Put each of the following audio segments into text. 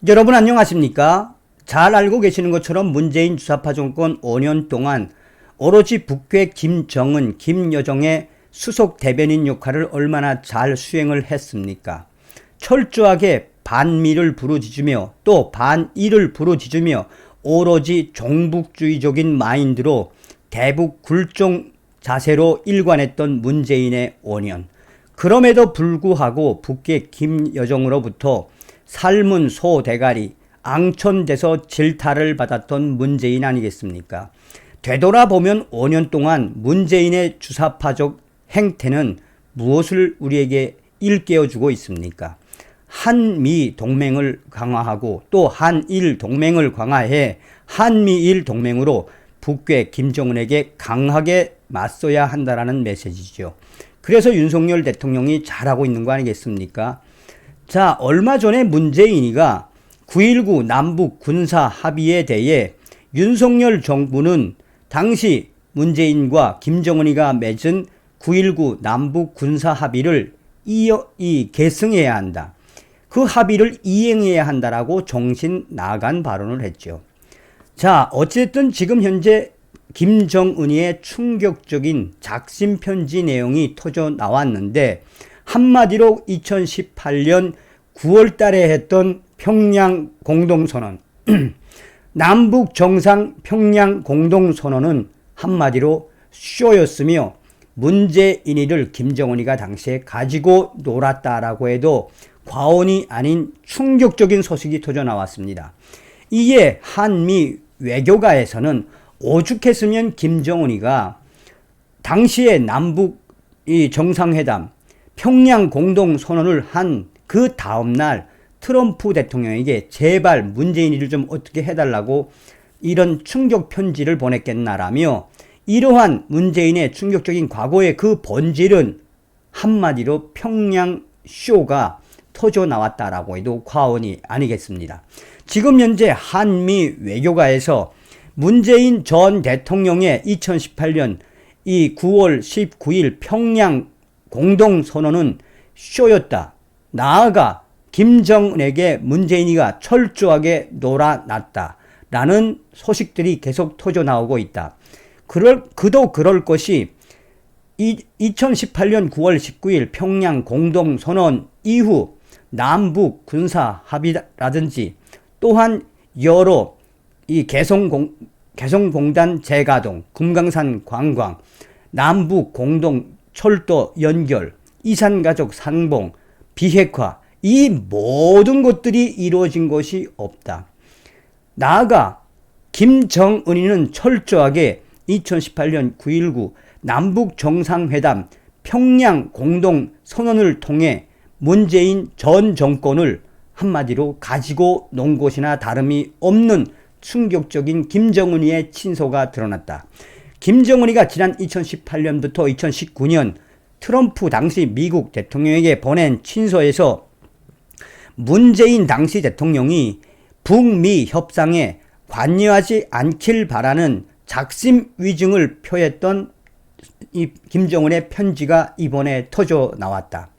여러분 안녕하십니까? 잘 알고 계시는 것처럼 문재인 주사파 정권 5년 동안 오로지 북괴 김정은, 김여정의 수석 대변인 역할을 얼마나 잘 수행을 했습니까? 철저하게 반미를 부르짖으며 또 반일을 부르짖으며 오로지 종북주의적인 마인드로 대북 굴종 자세로 일관했던 문재인의 5년. 그럼에도 불구하고 북괴 김여정으로부터 삶은 소 대가리, 앙천돼서 질타를 받았던 문재인 아니겠습니까? 되돌아보면 5년 동안 문재인의 주사파적 행태는 무엇을 우리에게 일깨워주고 있습니까? 한미 동맹을 강화하고 또 한일 동맹을 강화해 한미일 동맹으로 북괴 김정은에게 강하게 맞서야 한다라는 메시지죠. 그래서 윤석열 대통령이 잘하고 있는 거 아니겠습니까? 자, 얼마 전에 문재인이가 9.19 남북 군사 합의에 대해 윤석열 정부는 당시 문재인과 김정은이가 맺은 9.19 남북 군사 합의를 계승해야 한다. 그 합의를 이행해야 한다라고 정신 나간 발언을 했죠. 자, 어쨌든 지금 현재 김정은이의 충격적인 작심 편지 내용이 터져 나왔는데 한마디로 2018년 9월 달에 했던 평양 공동선언, 남북 정상 평양 공동선언은 한마디로 쇼였으며 문재인이를 김정은이가 당시에 가지고 놀았다라고 해도 과언이 아닌 충격적인 소식이 터져 나왔습니다. 이에 한미 외교가에서는 오죽했으면 김정은이가 당시에 남북 정상회담 평양 공동선언을 한 그 다음날 트럼프 대통령에게 제발 문재인이를 좀 어떻게 해달라고 이런 충격 편지를 보냈겠나라며 이러한 문재인의 충격적인 과거의 그 본질은 한마디로 평양 쇼가 터져 나왔다라고 해도 과언이 아니겠습니다. 지금 현재 한미 외교가에서 문재인 전 대통령의 2018년 이 9월 19일 평양 공동선언은 쇼였다. 나아가 김정은에게 문재인이가 철저하게 놀아났다. 라는 소식들이 계속 터져 나오고 있다. 그도 그럴 것이 2018년 9월 19일 평양 공동선언 이후 남북 군사 합의라든지 또한 여러 이 개성공단 재가동, 금강산 관광, 남북 공동 철도 연결, 이산가족 상봉, 비핵화 이 모든 것들이 이루어진 것이 없다. 나아가 김정은이는 철저하게 2018년 9.19 남북 정상회담 평양 공동선언을 통해 문재인 전 정권을 한마디로 가지고 논 것이나 다름이 없는 충격적인 김정은이의 친소가 드러났다. 김정은이가 지난 2018년부터 2019년 트럼프 당시 미국 대통령에게 보낸 친서에서 문재인 당시 대통령이 북미 협상에 관여하지 않길 바라는 작심 위증을 표했던 이 김정은의 편지가 이번에 터져 나왔다.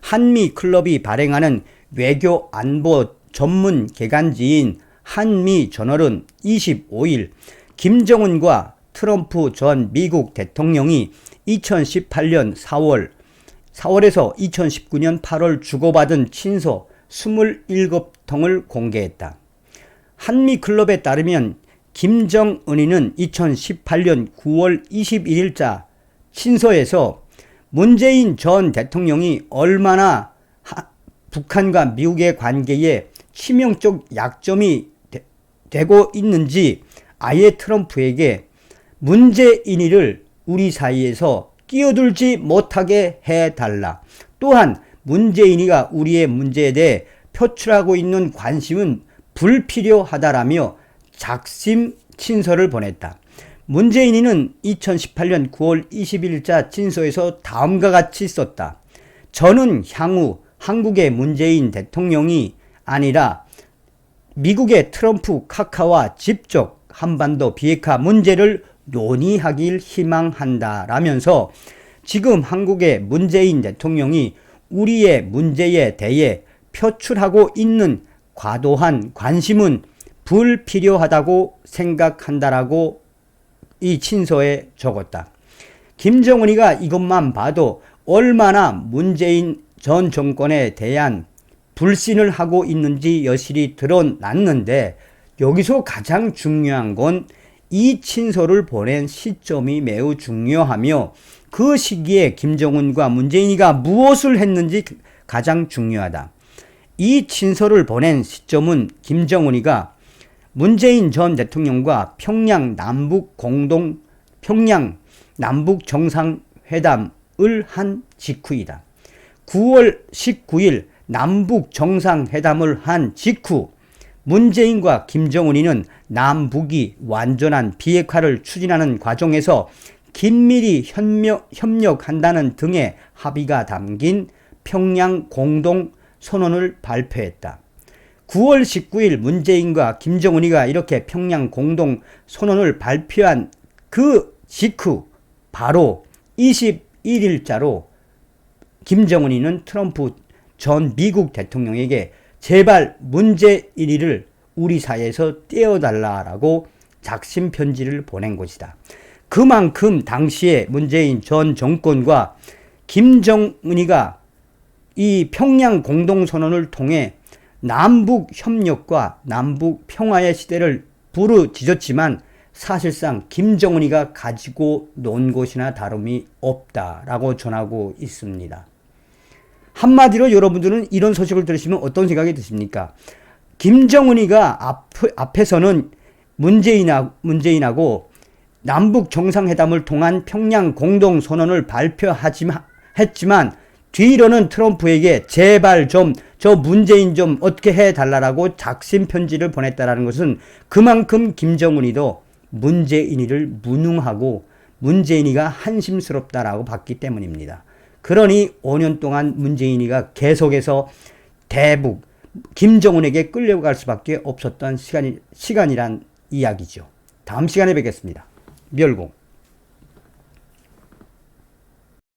한미 클럽이 발행하는 외교 안보 전문 개간지인 한미 저널은 25일 김정은과 트럼프 전 미국 대통령이 2018년 4월에서 2019년 8월 주고받은 친서 27통을 공개했다. 한미클럽에 따르면 김정은이는 2018년 9월 21일자 친서에서 문재인 전 대통령이 얼마나 북한과 미국의 관계에 치명적 약점이 되고 있는지 아예 트럼프에게 문재인이를 우리 사이에서 끼어들지 못하게 해달라. 또한 문재인이가 우리의 문제에 대해 표출하고 있는 관심은 불필요하다라며 작심 친서를 보냈다. 문재인이는 2018년 9월 20일자 친서에서 다음과 같이 썼다. 저는 향후 한국의 문재인 대통령이 아니라 미국의 트럼프 카카와 직접 한반도 비핵화 문제를 논의하길 희망한다 라면서 지금 한국의 문재인 대통령이 우리의 문제에 대해 표출하고 있는 과도한 관심은 불필요하다고 생각한다라고 이 친서에 적었다. 김정은이가 이것만 봐도 얼마나 문재인 전 정권에 대한 불신을 하고 있는지 여실히 드러났는데, 여기서 가장 중요한 건 이 친서를 보낸 시점이 매우 중요하며 그 시기에 김정은과 문재인이가 무엇을 했는지 가장 중요하다. 이 친서를 보낸 시점은 김정은이가 문재인 전 대통령과 평양 남북 정상회담을 한 직후이다. 9월 19일 남북 정상회담을 한 직후 문재인과 김정은이는 남북이 완전한 비핵화를 추진하는 과정에서 긴밀히 협력한다는 등의 합의가 담긴 평양 공동 선언을 발표했다. 9월 19일 문재인과 김정은이가 이렇게 평양 공동 선언을 발표한 그 직후 바로 21일자로 김정은이는 트럼프 전 미국 대통령에게 제발 문재인이를 우리 사이에서 떼어달라라고 작심 편지를 보낸 것이다. 그만큼 당시에 문재인 전 정권과 김정은이가 이 평양 공동선언을 통해 남북 협력과 남북 평화의 시대를 부르짖었지만 사실상 김정은이가 가지고 논 것이나 다름이 없다라고 전하고 있습니다. 한마디로 여러분들은 이런 소식을 들으시면 어떤 생각이 드십니까? 김정은이가 앞에서는 문재인하고 남북 정상회담을 통한 평양 공동선언을 발표했지만 뒤로는 트럼프에게 제발 좀 저 문재인 좀 어떻게 해달라고 작심 편지를 보냈다라는 것은 그만큼 김정은이도 문재인이를 무능하고 문재인이가 한심스럽다라고 봤기 때문입니다. 그러니 5년 동안 문재인이가 계속해서 대북 김정은에게 끌려갈 수밖에 없었던 시간이란 이야기죠. 다음 시간에 뵙겠습니다. 멸공.